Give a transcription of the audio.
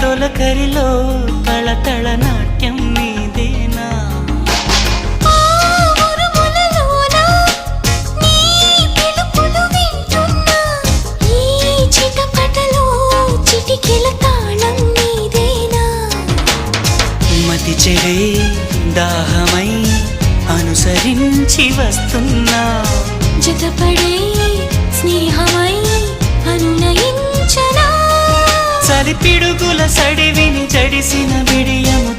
తొలకరిలో తళతళ నాట్యం నీదేనా మతి చెడే దాహమై అనుసరించి వస్తున్నా జతపడే స్నేహమై అనునయించనా చలి పిడుగుల సడివిని జడిసిన బిడియము